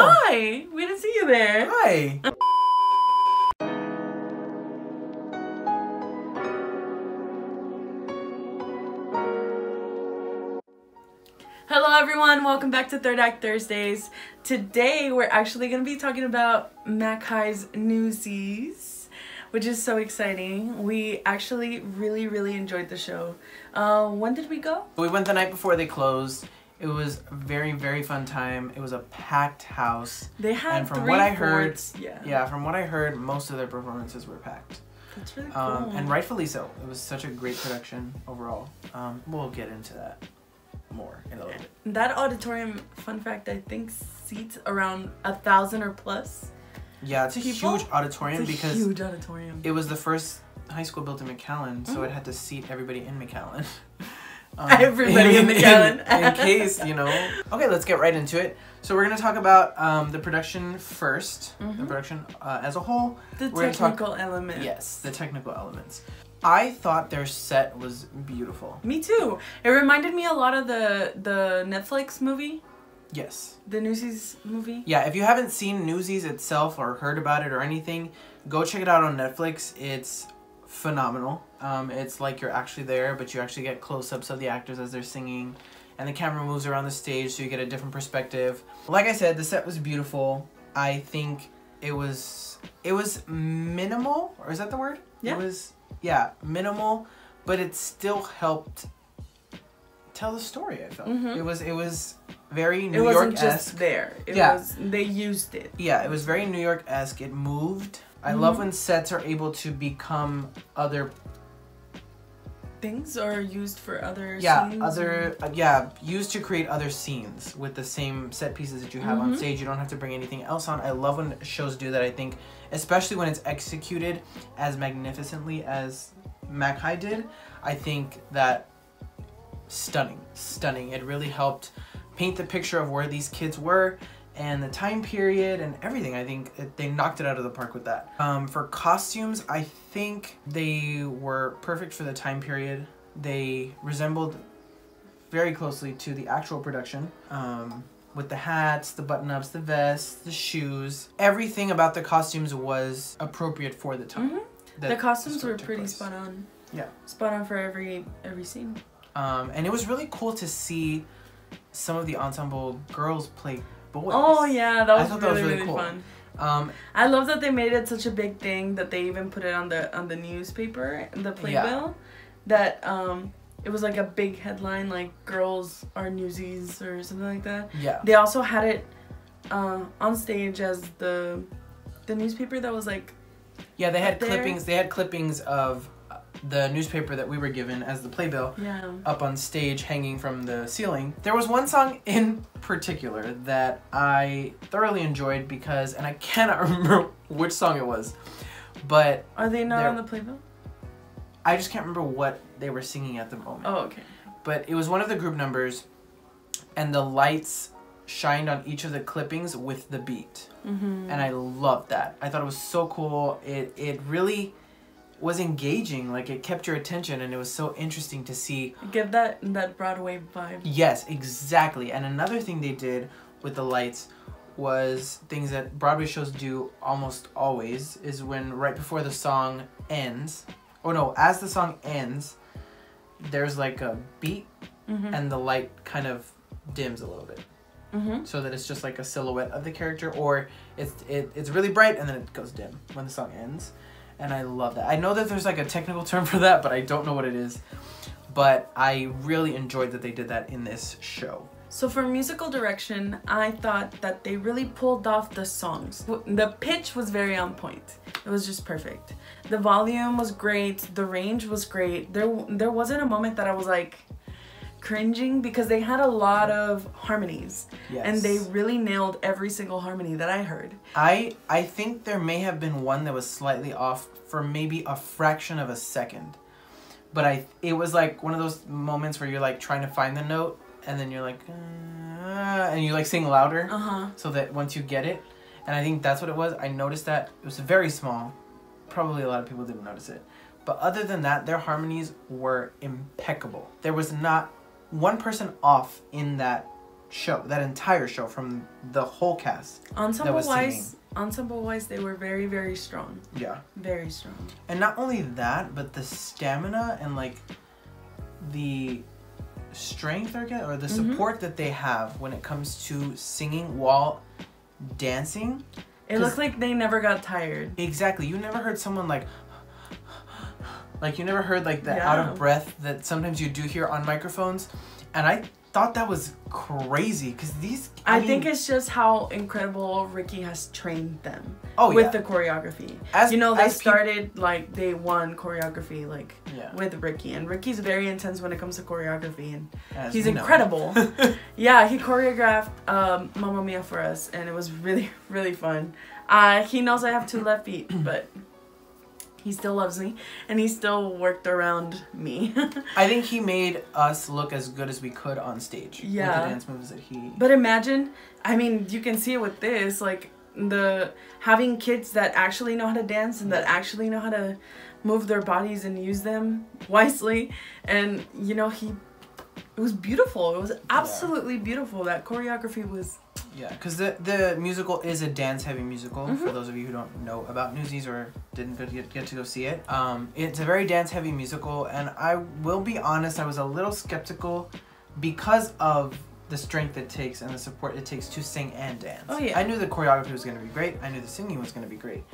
Hi! We didn't see you there. Hi. Hello everyone, welcome back to Third Act Thursdays. Today we're actually going to be talking about McHi's Newsies, which is so exciting. We actually really enjoyed the show. When did we go? We went the night before they closed. It was a very fun time. It was a packed house. They had and from three what I heard, forts. yeah, from what I heard, most of their performances were packed. That's really cool. And rightfully so. It was such a great production overall. We'll get into that more in a little bit. That auditorium, fun fact, I think seats around 1,000 or plus. Yeah, it's a huge auditorium because huge auditorium. It was the first high school built in McAllen, so it had to seat everybody in McAllen. Everybody in McAllen. in case, you know. Okay, let's get right into it. So we're going to talk about the production first, the production as a whole. The technical elements. Yes, the technical elements. I thought their set was beautiful. Me too. It reminded me a lot of the Netflix movie. Yes. The Newsies movie. Yeah, if you haven't seen Newsies itself or heard about it or anything, go check it out on Netflix. It's phenomenal. It's like you're actually there, but you actually get close-ups of the actors as they're singing, and the camera moves around the stage so you get a different perspective. Like I said, the set was beautiful. I think it was minimal, or is that the word? Yeah. It was, yeah, minimal, but it still helped tell the story, I felt. It was very New York-esque. It wasn't just there. It was, they used it. Yeah, it was very New York-esque. It moved. I love when sets are able to become other things or used for other scenes. Used to create other scenes with the same set pieces that you have on stage. You don't have to bring anything else on. I love when shows do that, I think, especially when it's executed as magnificently as McHi did. I think that stunning. It really helped paint the picture of where these kids were and the time period and everything. I think they knocked it out of the park with that. For costumes, I think they were perfect for the time period. They resembled very closely to the actual production, with the hats, the button-ups, the vests, the shoes. Everything about the costumes was appropriate for the time. The costumes were pretty spot on. Yeah. Spot on for every scene. And it was really cool to see some of the ensemble girls play boys. Oh yeah, that was really cool. fun. I love that they made it such a big thing that they even put it on the newspaper, the playbill, that it was like a big headline like "Girls are Newsies" or something like that. Yeah. They also had it on stage as the newspaper that was like. Yeah, they had clippings. They had clippings of the newspaper that we were given as the playbill up on stage hanging from the ceiling. There was one song in particular that I thoroughly enjoyed because, and I cannot remember which song it was, but... Are they not on the playbill? I just can't remember what they were singing at the moment. Oh, okay. But it was one of the group numbers, and the lights shined on each of the clippings with the beat. And I loved that. I thought it was so cool. It really was engaging, like it kept your attention, and it was so interesting to see. Give that Broadway vibe. Yes, exactly. And another thing they did with the lights was things that Broadway shows do almost always, is when right before the song ends, as the song ends, there's like a beat and the light kind of dims a little bit. So that it's just like a silhouette of the character, or it's really bright and then it goes dim when the song ends. And I love that. I know that there's like a technical term for that, but I don't know what it is. But I really enjoyed that they did that in this show. So for musical direction, I thought that they really pulled off the songs. The pitch was very on point. It was just perfect. The volume was great. The range was great. There wasn't a moment that I was like cringing, because they had a lot of harmonies. Yes. And they really nailed every single harmony that I heard. I think there may have been one that was slightly off for maybe a fraction of a second. But it was like one of those moments where you're like trying to find the note, and then you're like, and you like sing louder, so that once you get it. And I think that's what it was. I noticed that it was very small. Probably a lot of people didn't notice it. But other than that, their harmonies were impeccable. There was not one person off in that show, that entire show, from the whole cast. Ensemble-wise, they were very, very strong. Yeah. Very strong. And not only that, but the stamina and like the strength or the support that they have when it comes to singing while dancing. It looked like they never got tired. Exactly. You never heard someone like you never heard like the out of breath that sometimes you do hear on microphones. And I thought that was crazy because these... I think it's just how incredible Ricky has trained them with the choreography. They started like day one choreography with Ricky. And Ricky's very intense when it comes to choreography. And he's incredible. Yeah, he choreographed Mamma Mia for us. And it was really, really fun. He knows I have 2 left feet, but... he still loves me, and he still worked around me. I think he made us look as good as we could on stage. Yeah. With the dance moves that he... But imagine, I mean, you can see it with this, like, having kids that actually know how to dance and that actually know how to move their bodies and use them wisely. And, it was beautiful. It was absolutely beautiful. That choreography was... Yeah, because the musical is a dance-heavy musical, for those of you who don't know about Newsies or didn't get to go see it. It's a very dance-heavy musical, and I will be honest, I was a little skeptical because of the strength it takes and the support it takes to sing and dance. Oh, yeah. I knew the choreography was going to be great. I knew the singing was going to be great.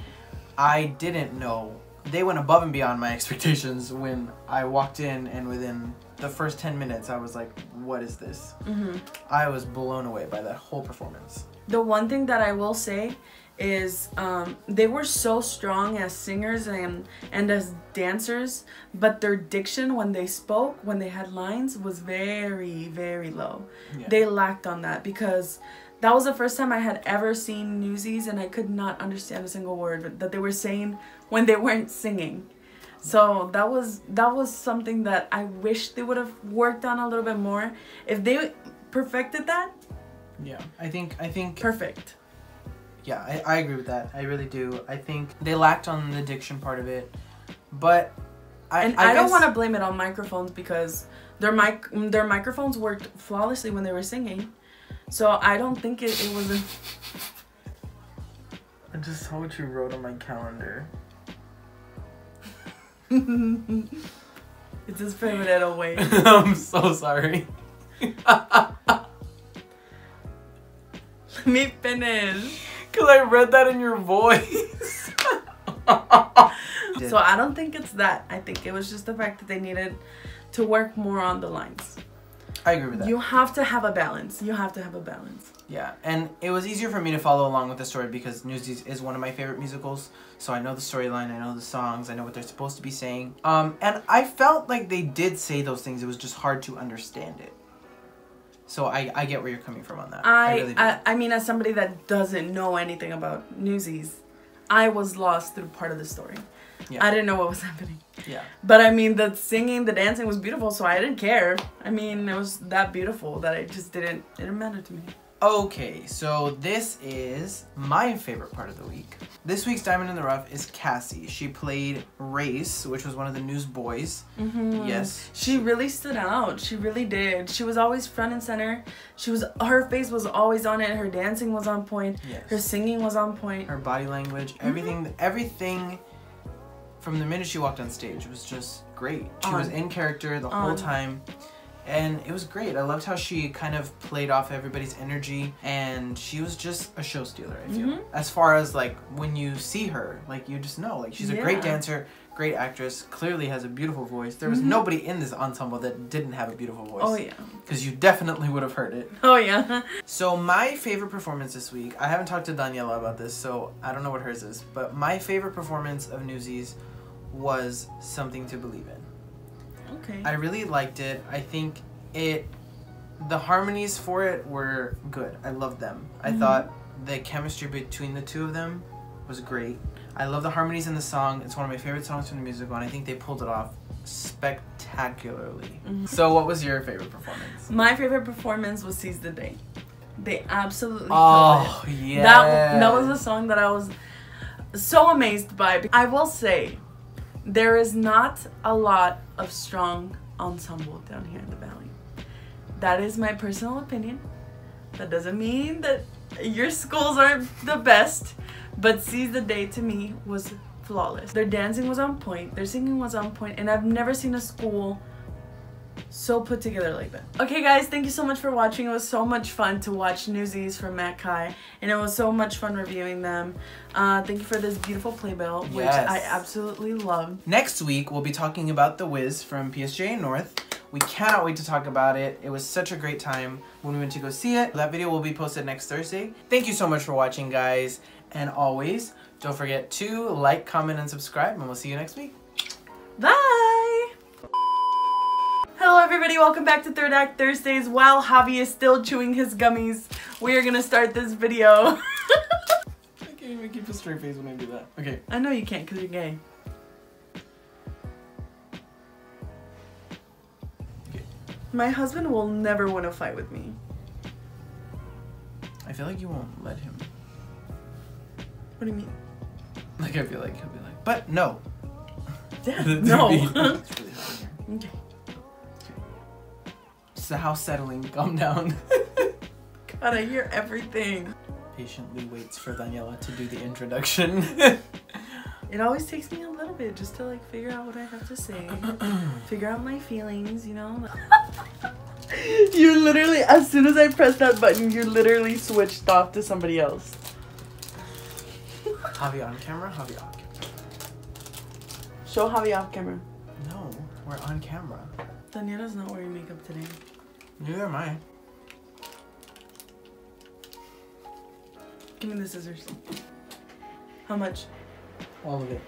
I didn't know. They went above and beyond my expectations when I walked in, and within the first 10 minutes, I was like, what is this? I was blown away by that whole performance. The one thing that I will say is they were so strong as singers and as dancers, but their diction when they spoke, when they had lines, was very, very low. Yeah. They lacked on that because that was the first time I had ever seen Newsies, and I could not understand a single word that they were saying when they weren't singing. So that was something that I wish they would have worked on a little bit more. If they perfected that, yeah, I think perfect. Yeah, I agree with that. I really do. I think they lacked on the diction part of it, but I don't want to blame it on microphones because their microphones worked flawlessly when they were singing. So I don't think it was a... I just saw what you wrote on my calendar. It's his favorite way. I'm so sorry. Let me finish. Because I read that in your voice. So I don't think it's that. I think it was just the fact that they needed to work more on the lines. I agree with that. You have to have a balance. You have to have a balance. Yeah, and it was easier for me to follow along with the story because Newsies is one of my favorite musicals. So I know the storyline, I know the songs, I know what they're supposed to be saying. And I felt like they did say those things. It was just hard to understand it. So I get where you're coming from on that. I mean, as somebody that doesn't know anything about Newsies, I was lost through part of the story. Yeah. I didn't know what was happening. Yeah. But I mean, the singing, the dancing was beautiful, so I didn't care. I mean, it was that beautiful that it didn't matter to me. Okay, so this is my favorite part of the week. This week's Diamond in the Rough is Cassie. She played Race, which was one of the newsboys. Yes. She really stood out. She really did. She was always front and center. Her face was always on it. Her dancing was on point. Yes. Her singing was on point. Her body language, everything from the minute she walked on stage was just great. She was in character the whole time. And it was great. I loved how she kind of played off everybody's energy, and she was just a show stealer, I feel. As far as like when you see her, like you just know, like she's a great dancer, great actress, clearly has a beautiful voice. There was nobody in this ensemble that didn't have a beautiful voice. Oh yeah. Because you definitely would have heard it. Oh yeah. So my favorite performance this week, I haven't talked to Daniela about this, so I don't know what hers is, but my favorite performance of Newsies was Something to Believe In. Okay. I really liked it. I think the harmonies for it were good. I loved them. I thought the chemistry between the two of them was great. I love the harmonies in the song. It's one of my favorite songs from the musical, and I think they pulled it off spectacularly. So what was your favorite performance? My favorite performance was Seize the Day. They absolutely killed it. Oh, yeah. That was a song that I was so amazed by. I will say, there is not a lot of strong ensemble down here in the Valley. That is my personal opinion. That doesn't mean that your schools aren't the best, but Seize the Day to me was flawless. Their dancing was on point, their singing was on point, and I've never seen a school so put together like that. Okay guys, thank you so much for watching. It was so much fun to watch Newsies from McHi, and it was so much fun reviewing them. Thank you for this beautiful playbill, which I absolutely loved. Next week, we'll be talking about The Wiz from PSJA North. We cannot wait to talk about it. It was such a great time when we went to go see it. That video will be posted next Thursday. Thank you so much for watching, guys. And always, don't forget to like, comment, and subscribe, and we'll see you next week. Bye! Hello everybody, welcome back to Third Act Thursdays. While Javi is still chewing his gummies, we are gonna start this video. I can't even keep a straight face when I do that. Okay. I know you can't because you're gay. Okay. My husband will never want to fight with me. I feel like you won't let him. What do you mean? Like, I feel like he'll be like, but no. Dad, no. It's really hot in here. Okay. It's the house settling. Calm down. God, I hear everything. Patiently waits for Daniela to do the introduction. It always takes me a little bit just to like figure out what I have to say. Figure out my feelings, you know? You literally, as soon as I pressed that button, you literally switched off to somebody else. Javi on camera? Javi off camera. Show Javi off camera. No, we're on camera. Daniela's not wearing makeup today. Neither am I. Give me the scissors. How much? All of it.